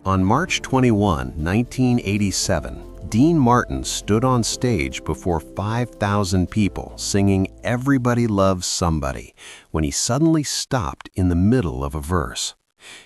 On March 21, 1987, Dean Martin stood on stage before 5,000 people singing "Everybody Loves Somebody" when he suddenly stopped in the middle of a verse.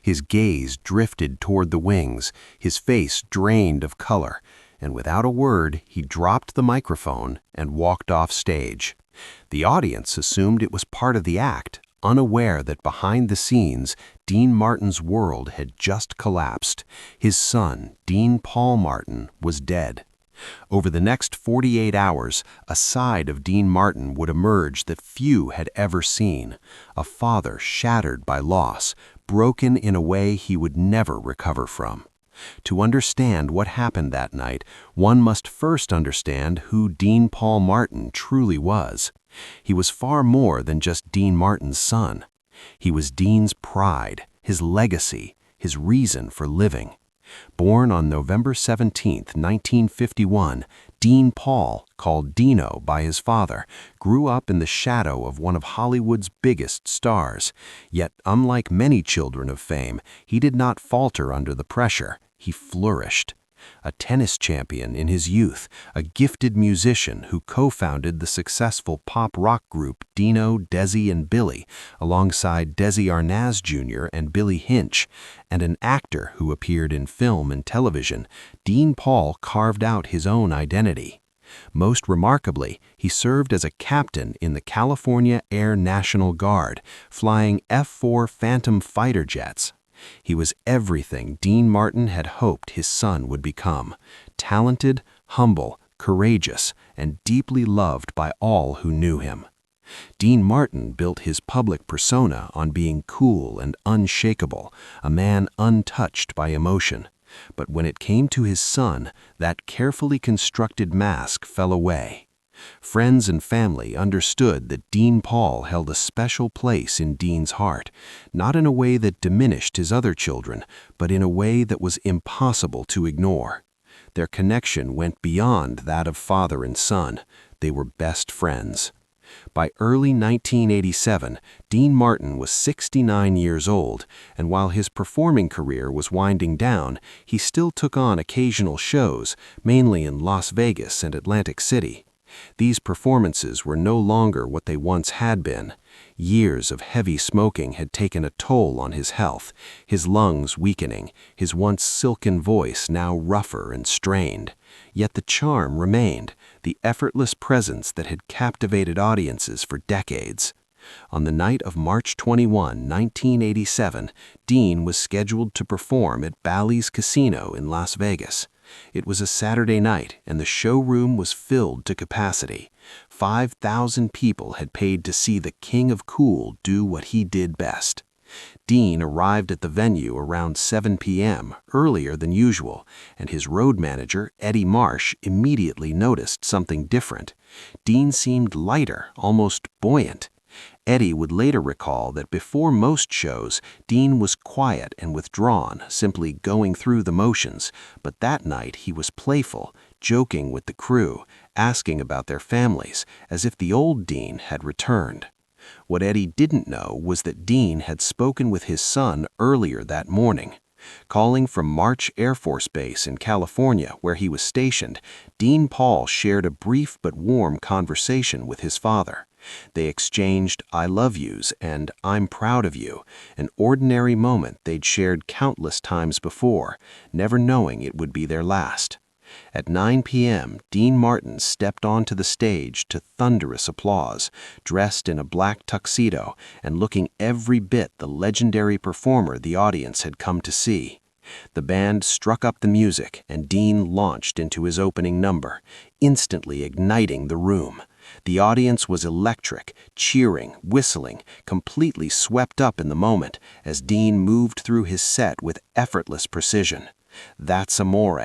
His gaze drifted toward the wings, his face drained of color, and without a word, he dropped the microphone and walked off stage. The audience assumed it was part of the act, unaware that behind the scenes, Dean Martin's world had just collapsed. His son, Dean Paul Martin, was dead. Over the next 48 hours, a side of Dean Martin would emerge that few had ever seen. A father shattered by loss, broken in a way he would never recover from. To understand what happened that night, one must first understand who Dean Paul Martin truly was. He was far more than just Dean Martin's son. He was Dean's pride, his legacy, his reason for living. Born on November 17, 1951, Dean Paul, called Dino by his father, grew up in the shadow of one of Hollywood's biggest stars. Yet, unlike many children of fame, he did not falter under the pressure. He flourished. A tennis champion in his youth, a gifted musician who co-founded the successful pop-rock group Dino, Desi, and Billy, alongside Desi Arnaz Jr. and Billy Hinch, and an actor who appeared in film and television, Dean Paul carved out his own identity. Most remarkably, he served as a captain in the California Air National Guard, flying F-4 Phantom fighter jets. He was everything Dean Martin had hoped his son would become: talented, humble, courageous, and deeply loved by all who knew him. Dean Martin built his public persona on being cool and unshakable, a man untouched by emotion. But when it came to his son, that carefully constructed mask fell away. Friends and family understood that Dean Paul held a special place in Dean's heart, not in a way that diminished his other children, but in a way that was impossible to ignore. Their connection went beyond that of father and son. They were best friends. By early 1987, Dean Martin was 69 years old, and while his performing career was winding down, he still took on occasional shows, mainly in Las Vegas and Atlantic City. These performances were no longer what they once had been. Years of heavy smoking had taken a toll on his health, his lungs weakening, his once silken voice now rougher and strained. Yet the charm remained, the effortless presence that had captivated audiences for decades. On the night of March 21, 1987, Dean was scheduled to perform at Bally's Casino in Las Vegas. It was a Saturday night, and the showroom was filled to capacity. 5,000 people had paid to see the King of Cool do what he did best. Dean arrived at the venue around 7 p.m., earlier than usual, and his road manager, Eddie Marsh, immediately noticed something different. Dean seemed lighter, almost buoyant. Eddie would later recall that before most shows, Dean was quiet and withdrawn, simply going through the motions, but that night he was playful, joking with the crew, asking about their families, as if the old Dean had returned. What Eddie didn't know was that Dean had spoken with his son earlier that morning. Calling from March Air Force Base in California, where he was stationed, Dean Paul shared a brief but warm conversation with his father. They exchanged "I love yous" and "I'm proud of you," an ordinary moment they'd shared countless times before, never knowing it would be their last. At 9 p.m., Dean Martin stepped onto the stage to thunderous applause, dressed in a black tuxedo and looking every bit the legendary performer the audience had come to see. The band struck up the music, and Dean launched into his opening number, instantly igniting the room. The audience was electric, cheering, whistling, completely swept up in the moment as Dean moved through his set with effortless precision. "That's amore.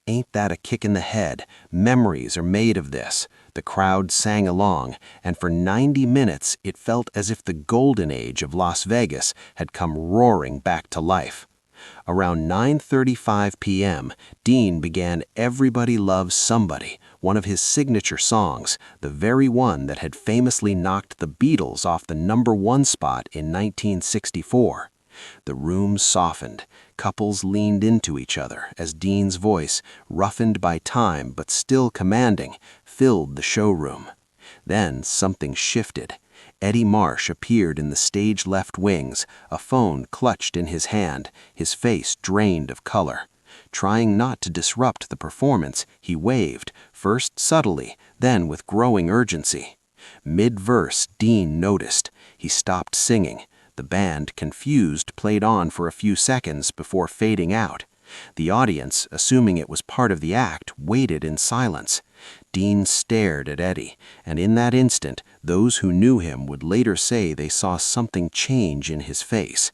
Ain't that a kick in the head? Memories are made of this." The crowd sang along, and for 90 minutes it felt as if the golden age of Las Vegas had come roaring back to life. Around 9:35 p.m., Dean began "Everybody Loves Somebody," one of his signature songs, the very one that had famously knocked the Beatles off the #1 spot in 1964. The room softened. Couples leaned into each other as Dean's voice, roughened by time but still commanding, filled the showroom. Then something shifted. Eddie Marsh appeared in the stage left wings, a phone clutched in his hand, his face drained of color. Trying not to disrupt the performance, he waved, first subtly, then with growing urgency. Mid-verse, Dean noticed. He stopped singing. The band, confused, played on for a few seconds before fading out. The audience, assuming it was part of the act, waited in silence. Dean stared at Eddie, and in that instant, those who knew him would later say they saw something change in his face.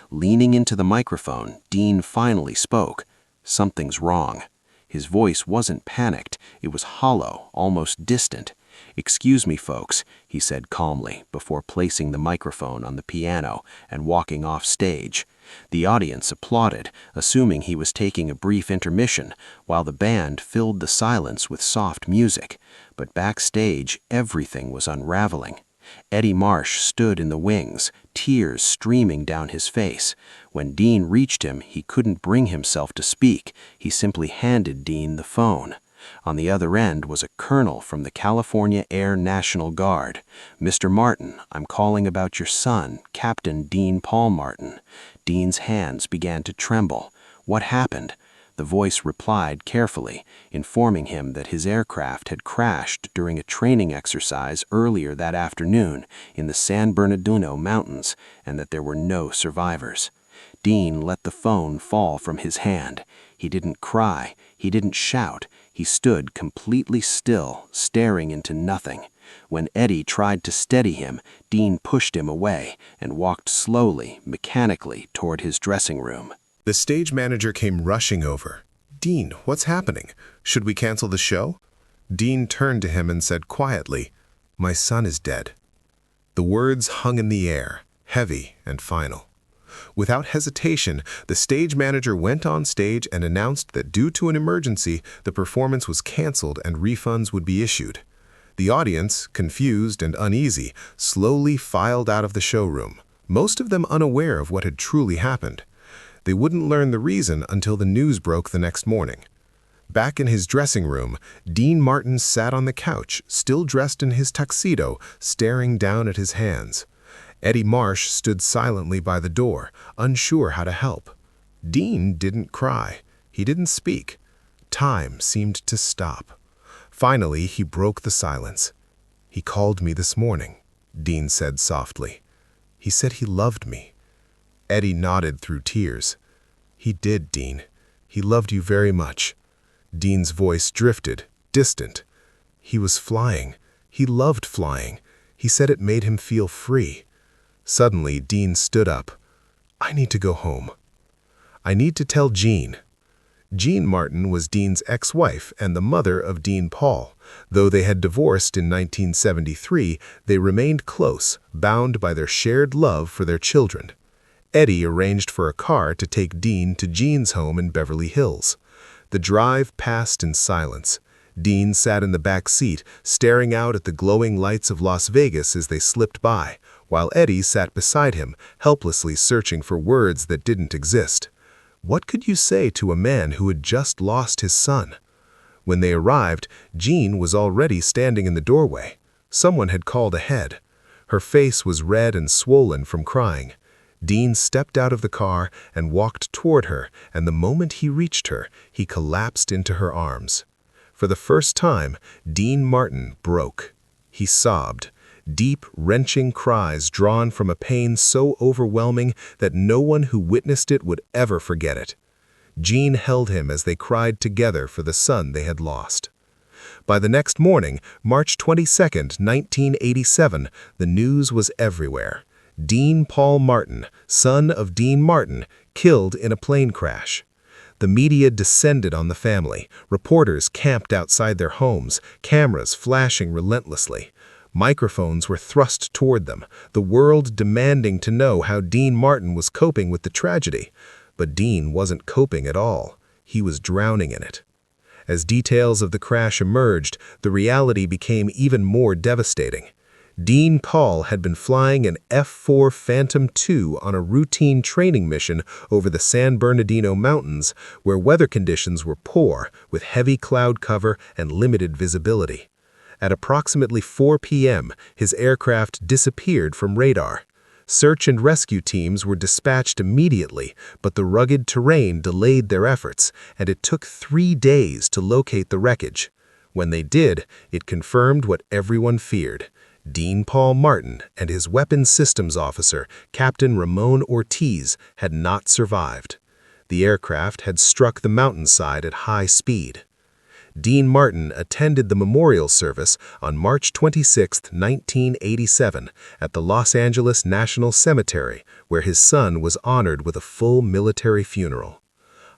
Leaning into the microphone, Dean finally spoke. "Something's wrong." His voice wasn't panicked, it was hollow, almost distant. "Excuse me, folks," he said calmly before placing the microphone on the piano and walking off stage. The audience applauded, assuming he was taking a brief intermission, while the band filled the silence with soft music. But backstage, everything was unraveling. Eddie Marsh stood in the wings, tears streaming down his face. When Dean reached him, he couldn't bring himself to speak. He simply handed Dean the phone. On the other end was a colonel from the California Air National Guard. "Mr. Martin, I'm calling about your son, Captain Dean Paul Martin." Dean's hands began to tremble. "What happened?" The voice replied carefully, informing him that his aircraft had crashed during a training exercise earlier that afternoon in the San Bernardino Mountains, and that there were no survivors. Dean let the phone fall from his hand. He didn't cry, he didn't shout. He stood completely still, staring into nothing. When Eddie tried to steady him, Dean pushed him away and walked slowly, mechanically toward his dressing room. The stage manager came rushing over. "Dean, what's happening? Should we cancel the show?" Dean turned to him and said quietly, "My son is dead." The words hung in the air, heavy and final. Without hesitation, the stage manager went on stage and announced that due to an emergency, the performance was canceled and refunds would be issued. The audience, confused and uneasy, slowly filed out of the showroom, most of them unaware of what had truly happened. They wouldn't learn the reason until the news broke the next morning. Back in his dressing room, Dean Martin sat on the couch, still dressed in his tuxedo, staring down at his hands. Eddie Marsh stood silently by the door, unsure how to help. Dean didn't cry. He didn't speak. Time seemed to stop. Finally, he broke the silence. "He called me this morning," Dean said softly. "He said he loved me." Eddie nodded through tears. "He did, Dean. He loved you very much." Dean's voice drifted, distant. "He was flying. He loved flying. He said it made him feel free." Suddenly, Dean stood up. "I need to go home. I need to tell Jean." Jean Martin was Dean's ex-wife and the mother of Dean Paul. Though they had divorced in 1973, they remained close, bound by their shared love for their children. Eddie arranged for a car to take Dean to Jean's home in Beverly Hills. The drive passed in silence. Dean sat in the back seat, staring out at the glowing lights of Las Vegas as they slipped by, while Eddie sat beside him, helplessly searching for words that didn't exist. What could you say to a man who had just lost his son? When they arrived, Jean was already standing in the doorway. Someone had called ahead. Her face was red and swollen from crying. Dean stepped out of the car and walked toward her, and the moment he reached her, he collapsed into her arms. For the first time, Dean Martin broke. He sobbed, deep, wrenching cries drawn from a pain so overwhelming that no one who witnessed it would ever forget it. Jean held him as they cried together for the son they had lost. By the next morning, March 22, 1987, the news was everywhere. Dean Paul Martin, son of Dean Martin, killed in a plane crash. The media descended on the family. Reporters camped outside their homes, cameras flashing relentlessly. Microphones were thrust toward them, the world demanding to know how Dean Martin was coping with the tragedy. But Dean wasn't coping at all. He was drowning in it. As details of the crash emerged, the reality became even more devastating. Dean Paul had been flying an F-4 Phantom II on a routine training mission over the San Bernardino Mountains, where weather conditions were poor, with heavy cloud cover and limited visibility. At approximately 4 p.m., his aircraft disappeared from radar. Search and rescue teams were dispatched immediately, but the rugged terrain delayed their efforts, and it took 3 days to locate the wreckage. When they did, it confirmed what everyone feared. Dean Paul Martin and his weapons systems officer, Captain Ramon Ortiz, had not survived. The aircraft had struck the mountainside at high speed. Dean Martin attended the memorial service on March 26, 1987, at the Los Angeles National Cemetery, where his son was honored with a full military funeral.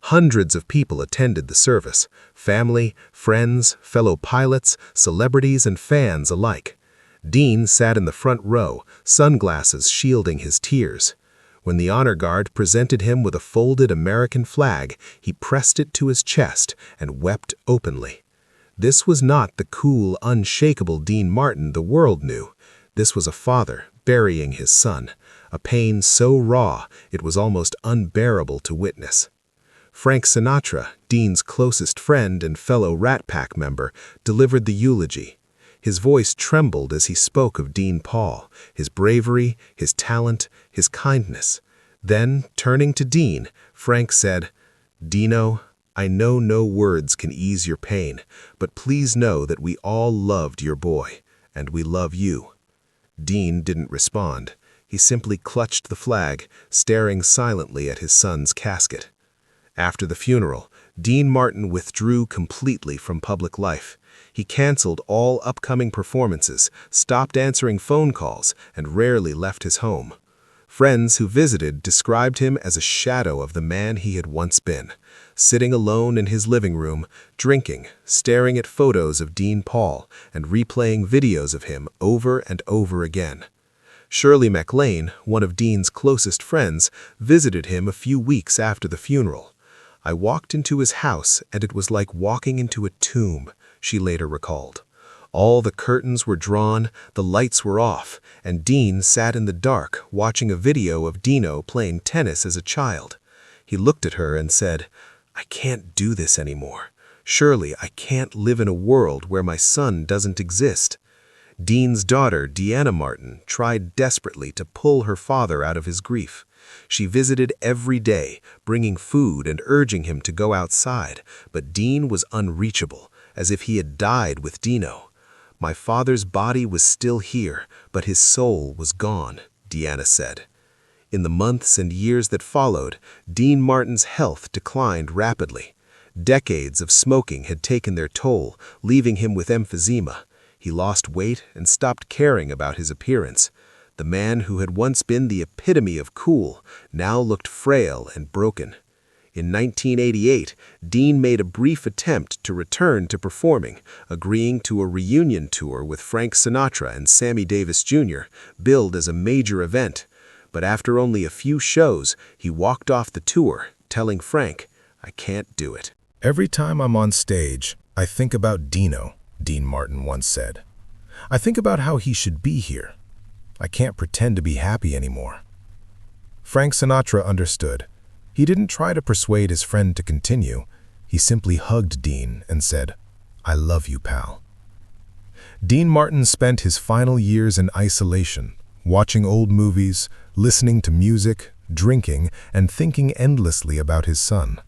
Hundreds of people attended the service, family, friends, fellow pilots, celebrities, and fans alike. Dean sat in the front row, sunglasses shielding his tears. When the honor guard presented him with a folded American flag, he pressed it to his chest and wept openly. This was not the cool, unshakable Dean Martin the world knew. This was a father burying his son, a pain so raw it was almost unbearable to witness. Frank Sinatra, Dean's closest friend and fellow Rat Pack member, delivered the eulogy. His voice trembled as he spoke of Dean Paul, his bravery, his talent, his kindness. Then, turning to Dean, Frank said, "Dino, I know no words can ease your pain, but please know that we all loved your boy, and we love you." Dean didn't respond. He simply clutched the flag, staring silently at his son's casket. After the funeral, Dean Martin withdrew completely from public life. He canceled all upcoming performances, stopped answering phone calls, and rarely left his home. Friends who visited described him as a shadow of the man he had once been, sitting alone in his living room, drinking, staring at photos of Dean Paul, and replaying videos of him over and over again. Shirley MacLaine, one of Dean's closest friends, visited him a few weeks after the funeral. "I walked into his house, and it was like walking into a tomb," she later recalled. All the curtains were drawn, the lights were off, and Dean sat in the dark watching a video of Dino playing tennis as a child. He looked at her and said, "I can't do this anymore. Surely I can't live in a world where my son doesn't exist." Dean's daughter, Deanna Martin, tried desperately to pull her father out of his grief. She visited every day, bringing food and urging him to go outside, but Dean was unreachable, as if he had died with Dino. "My father's body was still here, but his soul was gone," Deanna said. In the months and years that followed, Dean Martin's health declined rapidly. Decades of smoking had taken their toll, leaving him with emphysema. He lost weight and stopped caring about his appearance. The man who had once been the epitome of cool now looked frail and broken. In 1988, Dean made a brief attempt to return to performing, agreeing to a reunion tour with Frank Sinatra and Sammy Davis Jr., billed as a major event. But after only a few shows, he walked off the tour, telling Frank, "I can't do it." "Every time I'm on stage, I think about Dino," Dean Martin once said. "I think about how he should be here. I can't pretend to be happy anymore." Frank Sinatra understood. He didn't try to persuade his friend to continue. He simply hugged Dean and said, "I love you, pal." Dean Martin spent his final years in isolation, watching old movies, listening to music, drinking, and thinking endlessly about his son.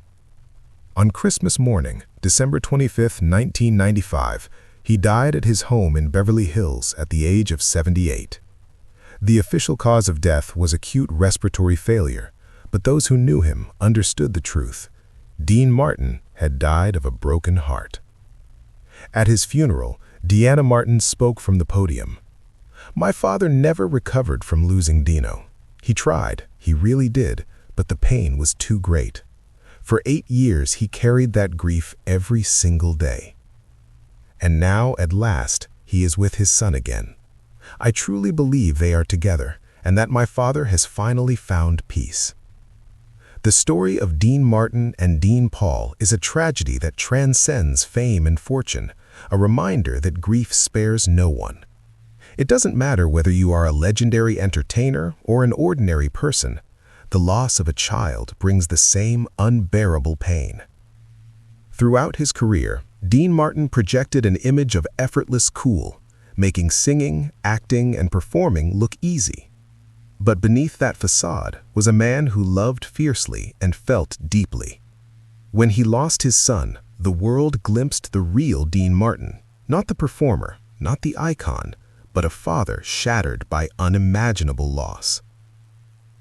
On Christmas morning, December 25, 1995, he died at his home in Beverly Hills at the age of 78. The official cause of death was acute respiratory failure, but those who knew him understood the truth. Dean Martin had died of a broken heart. At his funeral, Deanna Martin spoke from the podium. "My father never recovered from losing Dino. He tried, he really did, but the pain was too great. For 8 years, he carried that grief every single day. And now, at last, he is with his son again. I truly believe they are together, and that my father has finally found peace." The story of Dean Martin and Dean Paul is a tragedy that transcends fame and fortune, a reminder that grief spares no one. It doesn't matter whether you are a legendary entertainer or an ordinary person, the loss of a child brings the same unbearable pain. Throughout his career, Dean Martin projected an image of effortless cool, making singing, acting, and performing look easy. But beneath that facade was a man who loved fiercely and felt deeply. When he lost his son, the world glimpsed the real Dean Martin, not the performer, not the icon, but a father shattered by unimaginable loss.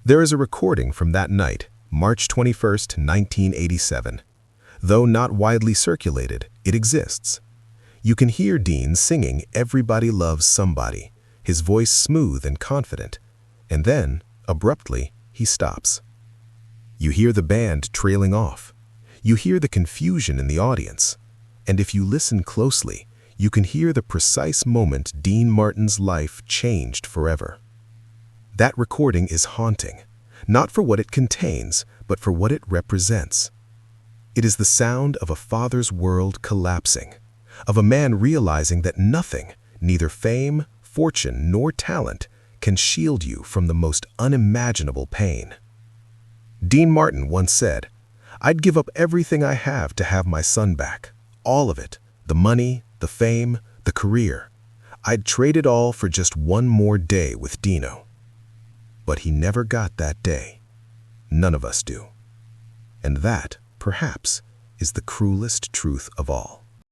There is a recording from that night, March 21st, 1987. Though not widely circulated, it exists. You can hear Dean singing "Everybody Loves Somebody," his voice smooth and confident, and then, abruptly, he stops. You hear the band trailing off. You hear the confusion in the audience. And if you listen closely, you can hear the precise moment Dean Martin's life changed forever. That recording is haunting, not for what it contains, but for what it represents. It is the sound of a father's world collapsing, of a man realizing that nothing, neither fame, fortune, nor talent, can shield you from the most unimaginable pain. Dean Martin once said, "I'd give up everything I have to have my son back. All of it, the money, the fame, the career. I'd trade it all for just one more day with Dino." But he never got that day. None of us do. And that, perhaps, is the cruelest truth of all.